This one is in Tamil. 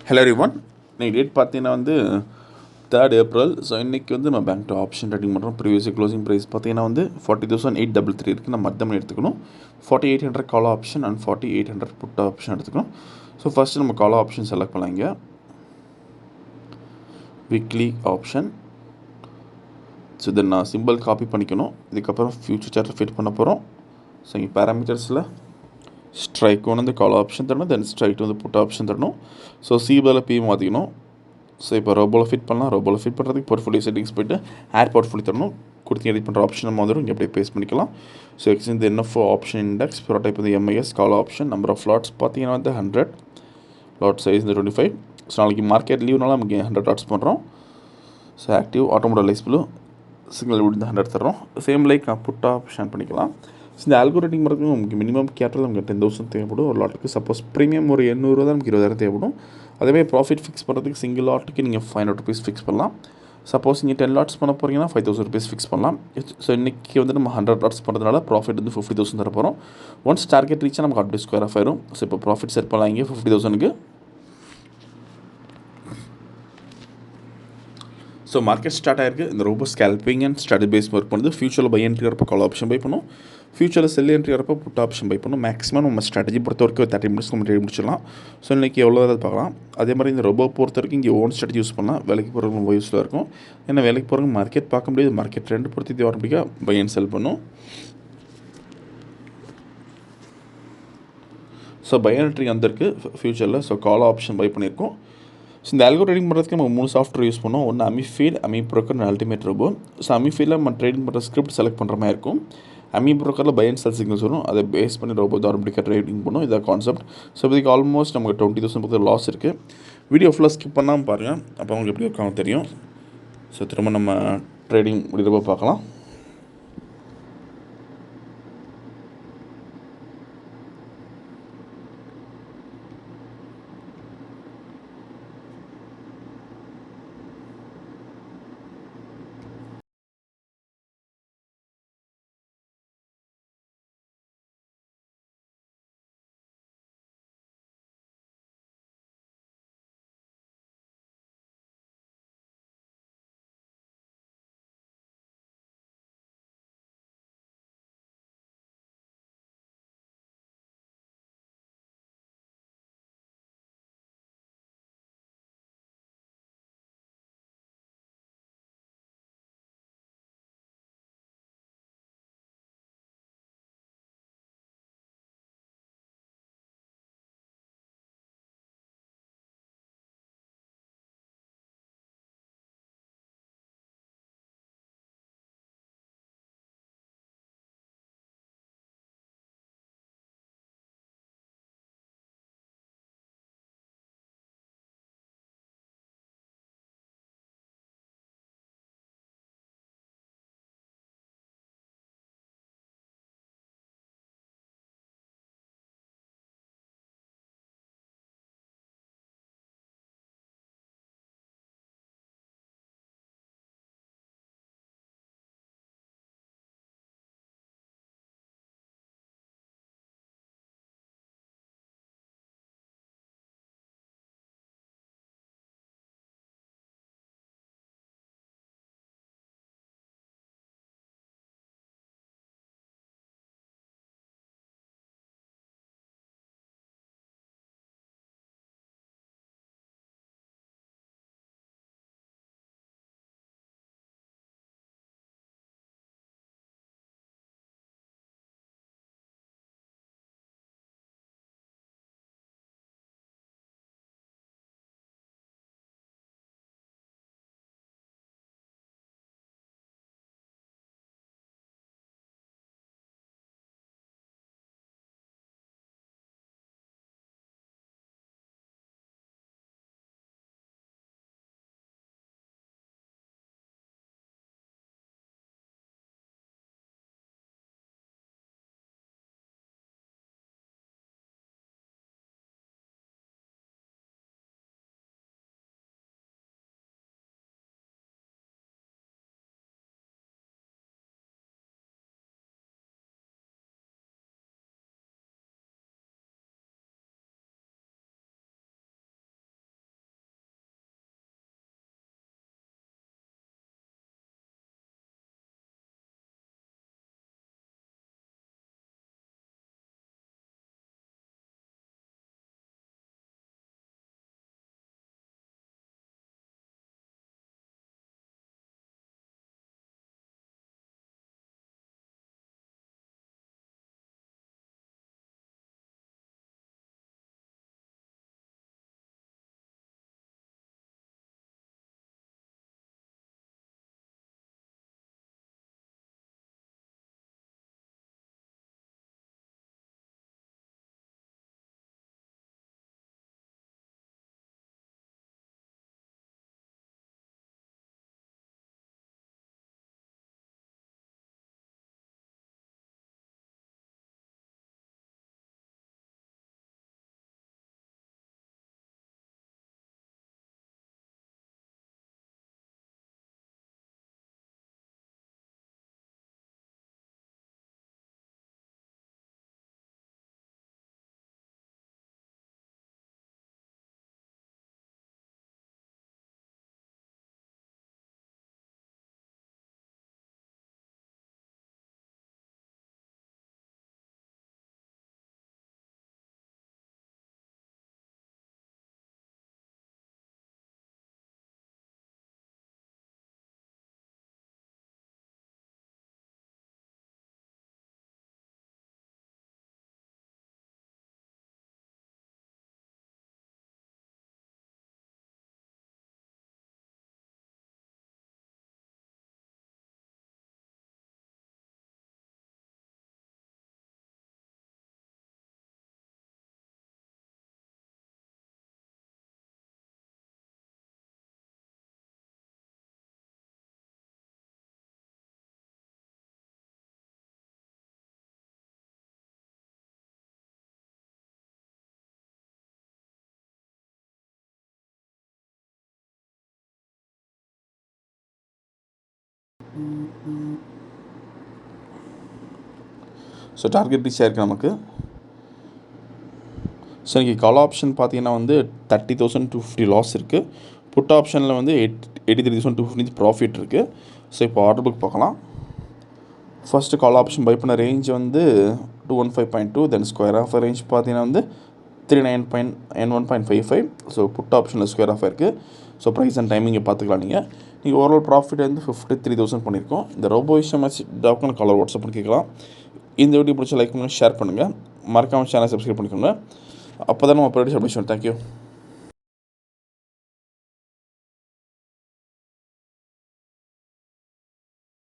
Hello everyone. இன்னைக்கு டேட் பார்த்தீங்கன்னா 3rd April. ஸோ இன்றைக்கி நம்ம பேங்க் டு ஆப்ஷன் ட்ரேடிங் பண்ணுறோம். ப்ரீவியஸ் க்ளோசிங் ப்ரைஸ் பார்த்தீங்கன்னா 40,833 இருக்குது. நம்ம மற்ற மணி எடுத்துக்கணும். 4800 call option and 4800 put option எடுத்துக்கணும். ஸோ ஃபஸ்ட்டு நம்ம கால் ஆப்ஷன் செலக்ட் பண்ணலாம். இங்கே வீக்லி ஆப்ஷன். ஸோ இதை நான் சிம்பிள் காப்பி பண்ணிக்கணும். இதுக்கப்புறம் ஃபியூச்சர் சார்ட்டில் ஃபிட் பண்ண போகிறோம். ஸோ இங்கே பேராமீட்டர்ஸில் ஸ்ட்ரைக் கால் ஆப்ஷன் தரணும், தென் ஸ்ட்ரைக் புட் ஆப்ஷன் தரணும். ஸோ சிபியில் பி மாற்றிக்கணும். ஸோ இப்போ ரோபோவில் ஃபிட் பண்ணலாம். ரோபோவில் ஃபிட் பண்ணுறதுக்கு போர்ட்ஃபோலியோ செட்டிங்ஸ் போய்ட்டு ஆட் போர்ட்ஃபோலியோ தரணும். கொடுத்து எடிட் பண்ணுற ஆப்ஷன் நம்ம வந்துடும். இங்கே அப்படியே பேஸ்ட் பண்ணிக்கலாம். So exchange NFO option index ப்ரோடைப் MIS call option. Number of lots பார்த்தீங்கன்னா 100, லாட் சைஸ் 25. ஸோ நாளைக்கு மார்க்கெட் லீவ்னால நமக்கு 100 லாட்ஸ் பண்ணுறோம். ஸோ ஆக்டிவ் ஆட்டோமோடைலைஸ் ப்ளூ சிங்கிள் விட்டு 100 தரோம். சேம் லைக் நான் புட் ஆப்ஷன் பண்ணிக்கலாம். ஸோ இந்த ஆல்கோ ரேட்டிங் பண்ணுறதுக்கு நமக்கு மினிமம் கேபிட்டல் நமக்கு 10,000 தேவைப்படும் ஒரு லாட்டுக்கு. சப்போஸ் ப்ரீமியம் ஒரு 800 தான் நமக்கு 20,000 தேவைப்படும். அதேமாதிரி ப்ராஃபிட் ஃபிக்ஸ் பண்ணுறதுக்கு சிங்கிள் லாட்டுக்கு நீங்கள் 500 ருபீஸ் ஃபிக்ஸ் பண்ணலாம். சப்போஸ் நீங்கள் 10 லாட்ஸ் பண்ண போகிறீங்கன்னா 5,000 ருபீஸ் ஃபிக்ஸ் பண்ணலாம். ஸோ இன்றைக்கி நம்ம 100 லாட்ஸ் பண்ணுறதுனால ப்ராஃபிட் 50,000 தர போகிறோம். ஒன்ஸ் டார்கெட் ரீச்சாக நமக்கு அப்படியே ஸ்கொயர் ஆஃப் ஆயிரும். ஸோ இப்போ ப்ராஃபிட் செட் பண்ணலாம் இங்கே 50,000க்கு. ஸோ மார்க்கெட் ஸ்டார்ட் ஆயிருக்கு. இந்த robo scalping and strategy base work பண்ணுது. ஃபியூச்சரில் பை என்ட்ரி வரப்போ கால் ஆப்ஷன் பை பண்ணும். ஃபியூச்சரில் செல் என்ட்ரி வரப்போ புட் ஆப்ஷன் பை பண்ணும். மேக்ஸிமம் நம்ம ஸ்ட்ராட்டஜி பொறுத்த வரைக்கும் 30 மினிட்ஸ் நம்ம ட்ரேட் முடிச்சிடலாம். ஸோ இன்றைக்கி எவ்வளோ பார்க்கலாம். அதே மாதிரி இந்த ரோபோ பொறுத்த வரைக்கும் இங்கே ஓன் ஸ்ட்ராட்டஜி யூஸ் பண்ணலாம். வேலைக்கு போகிறவங்க ரொம்ப யூஸ்ஃபுல்லாக இருக்கும். ஏன்னா வேலைக்கு போகிறவங்க மார்க்கெட் பார்க்க முடியாது. மார்க்கெட் ட்ரெண்ட் பொறுத்து இது ஆட்டோமேட்டிக்காக பை அண்ட் செல் பண்ணும். ஸோ பை என்ட்ரி வந்திருக்கு ஃபியூச்சரில். ஸோ கால் ஆப்ஷன் பை பண்ணியிருக்கோம். ஸோ இந்த ஆல்கோ ட்ரேடிங் பண்ணுறதுக்கு நம்ம 3 சாஃப்ட்வேர் யூஸ் பண்ணோம். ஒன்று அமிஃபீட், அமி ப்ரோக்கர், அல்டிமேட் ரோபோ. ஸோ அமிஃபீடில் நம்ம ட்ரேடிங் பண்ணுற ஸ்கிரிப்ட் செலக்ட் பண்ணுற மாதிரி இருக்கும். அமி ப்ரோக்கரில் பை அண்ட் செல் சிக்னல்ஸ் வரும். அதை பேஸ் பண்ணி ரோபோ தான் ஆட்டோமேட்டிக்காக ட்ரேடிங் பண்ணும். இதான் கான்செப்ட். ஸோ இதுக்கு ஆல்மோஸ்ட் நமக்கு 20,000 பக்கத்தில் லாஸ் இருக்குது. வீடியோ ஃபுல்லாக ஸ்கிப் பண்ணாமல் பாருங்கள். அப்போ அவங்களுக்கு எப்படி இருக்காங்க தெரியும். ஸோ திரும்ப நம்ம ட்ரேடிங் முடிகிறப்போ பார்க்கலாம். ஸோ டார்கெட் ரீச் ஆயிருக்கு நமக்கு. ஸோ இன்றைக்கி கால் ஆப்ஷன் பார்த்தீங்கன்னா வந்து 30,250 லாஸ் இருக்குது. புட் ஆப்ஷனில் வந்து 83,250 ப்ராஃபிட் இருக்குது. ஸோ இப்போ ஆர்டர் புக் பார்க்கலாம். ஃபஸ்ட்டு கால் ஆப்ஷன் பை பண்ண ரேஞ்ச் வந்து 215.2, தென் ஸ்கொயர் ஆஃப் ரேஞ்ச் பார்த்தீங்கன்னா வந்து 39.91.55. ஸோ புட் ஆப்ஷனில் ஸ்கொயர் ஆஃப் இருக்குது. ஸோ ப்ரைஸ் அண்ட் டைமிங்கை பார்த்துக்கலாம். நீங்கள் ஓவரால் ப்ராஃபிட் வந்து 53,000 பண்ணியிருக்கோம். இந்த ரோபோ விஷயமாச்சு டாக்குமெண்ட் காலர் வாட்ஸ்அப் பண்ணி கேட்கலாம். இந்த வீடியோ பிடிச்ச லைக் பண்ணி ஷேர் பண்ணுங்கள். மறக்காமல் சேனல் சப்ஸ்கிரைப் பண்ணிக்கோங்க. அப்போ தான் நம்ம ப்ரொடியூஸ் அப்டேஷன். தேங்க்யூ.